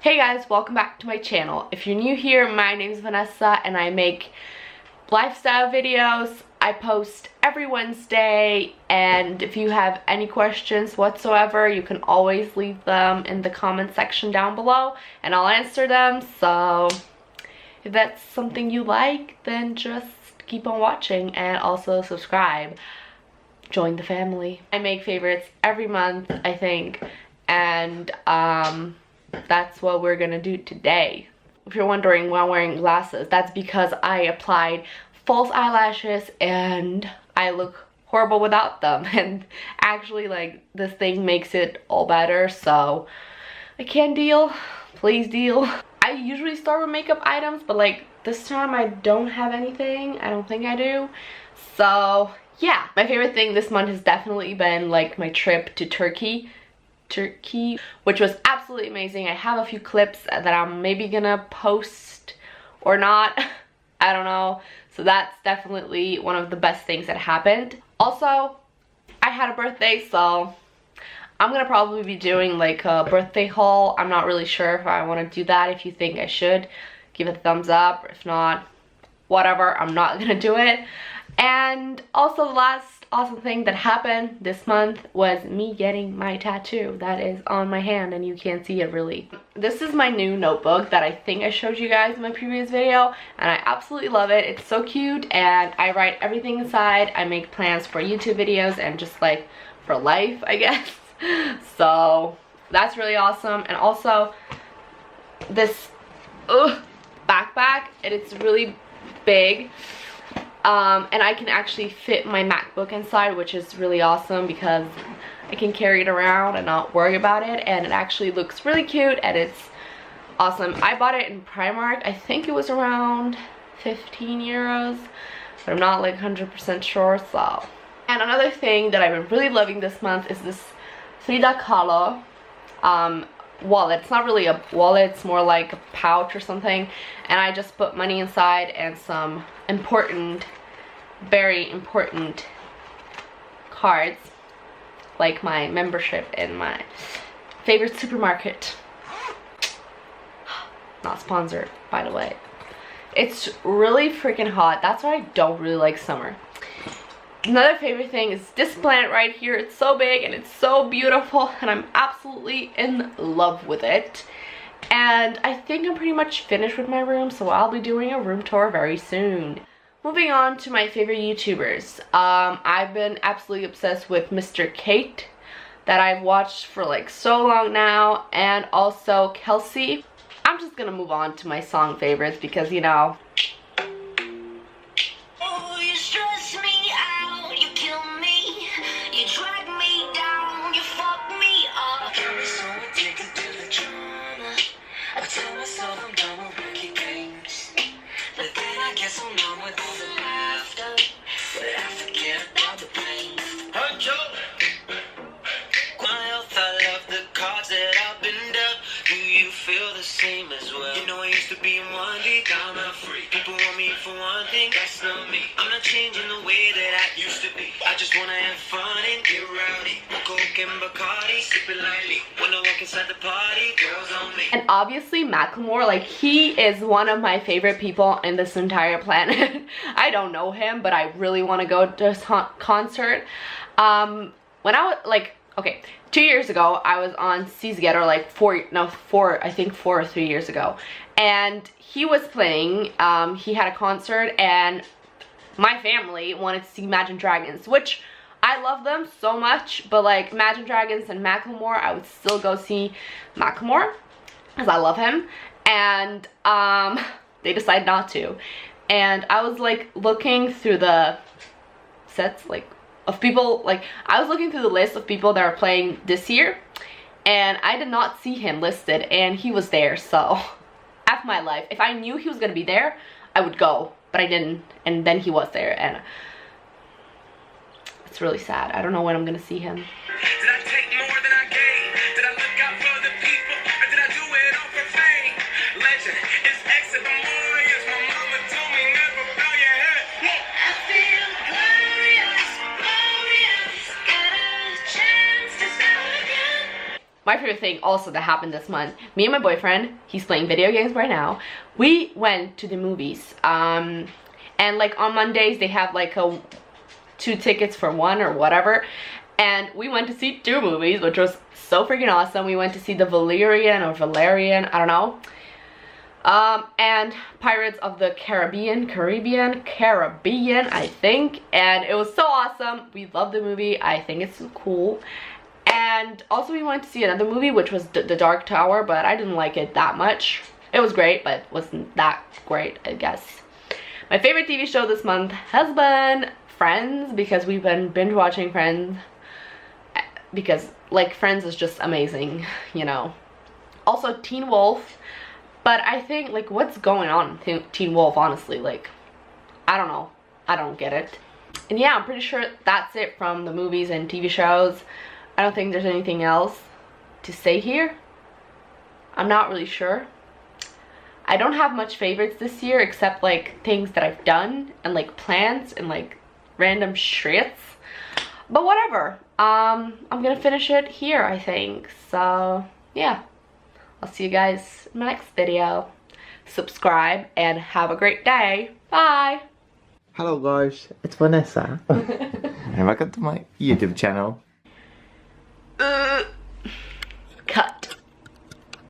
Hey guys, welcome back to my channel. If you're new here, my name is Vanessa and I make lifestyle videos. I post every Wednesday, and if you have any questions whatsoever, you can always leave them in the comment section down below and I'll answer them. So if that's something you like, then just keep on watching and also subscribe. Join the family. I make favorites every month, I think, and that's what we're gonna do today. If you're wondering why I'm wearing glasses, that's because I applied false eyelashes and I look horrible without them, and actually like this thing makes it all better, so I can't deal. Please deal. I usually start with makeup items, but like this time I don't have anything. I don't think I do. So yeah, my favorite thing this month has definitely been like my trip to Turkey, which was absolutely amazing. I have a few clips that I'm maybe gonna post or not. I don't know. So that's definitely one of the best things that happened. Also, I had a birthday, so I'm gonna probably be doing like a birthday haul. I'm not really sure if I want to do that. If you think I should, give it a thumbs up. If not, whatever, I'm not gonna do it. And also the last awesome thing that happened this month was me getting my tattoo that is on my hand, and you can't see it really. This is my new notebook that I think I showed you guys in my previous video, and I absolutely love it. It's so cute, and I write everything inside. I make plans for YouTube videos and just like for life, I guess. So that's really awesome. And also this backpack, and it's really big. And I can actually fit my MacBook inside, which is really awesome because I can carry it around and not worry about it, and it actually looks really cute and it's awesome. I bought it in Primark. I think it was around 15 euros, but I'm not like 100% sure. So, and another thing that I've been really loving this month is this Frida Kahlo wallet. It's not really a wallet, it's more like a pouch or something, and I just put money inside and some important, very important cards, like my membership in my favorite supermarket. Not sponsored, by the way. It's really freaking hot. That's why I don't really like summer. Another favorite thing is this plant right here. It's so big and it's so beautiful, and I'm absolutely in love with it. And I think I'm pretty much finished with my room, so I'll be doing a room tour very soon. Moving on to my favorite YouTubers. I've been absolutely obsessed with Mr. Kate, that I've watched for like so long now, and also Kelsey. I'm just gonna move on to my song favorites because, you know, I just wanna have fun and get rowdy. Coke and Bacardi, sipping lightly. When I walk inside the party, girls on me. And obviously Macklemore, like, he is one of my favorite people in this entire planet. I don't know him, but I really want to go to his concert. When I was like, okay, 2 years ago I was on Seasgate, or like I think 4 or 3 years ago, and he was playing. He had a concert, and my family wanted to see Imagine Dragons, which I love them so much, but like Imagine Dragons and Macklemore, I would still go see Macklemore because I love him. And they decided not to, and I was like looking through the sets like of people, like I was looking through the list of people that are playing this year, and I did not see him listed, and he was there. So F my life. If I knew he was gonna be there, I would go, but I didn't, and then he was there, and it's really sad. I don't know when I'm gonna see him. Did I take more than I gave? Did I look out for the people? Or did I do it all for fame? Legend is X of the Warriors. My mama told me never bow your head. I feel glorious, glorious. Got a chance to start again. My favorite thing also that happened this month, me and my boyfriend, he's playing video games right now, we went to the movies. And like on Mondays they have like 2 tickets for 1 or whatever, and we went to see 2 movies, which was so freaking awesome. We went to see the Valerian, I don't know, and Pirates of the Caribbean, I think, and it was so awesome. We loved the movie. I think it's cool. And also we went to see another movie, which was The Dark Tower, but I didn't like it that much. It was great, but wasn't that great, I guess. My favorite TV show this month has been Friends, because we've been binge watching Friends, because like Friends is just amazing, you know. Also Teen Wolf, but I think like what's going on in Teen Wolf, honestly, like I don't know, I don't get it. And yeah, I'm pretty sure that's it from the movies and TV shows. I don't think there's anything else to say here. I'm not really sure. I don't have much favorites this year except like things that I've done and like plans and like random shits. But whatever. I'm gonna finish it here, I think. So yeah, I'll see you guys in my next video. Subscribe and have a great day. Bye. Hello guys, it's Vanessa. And welcome to my YouTube channel.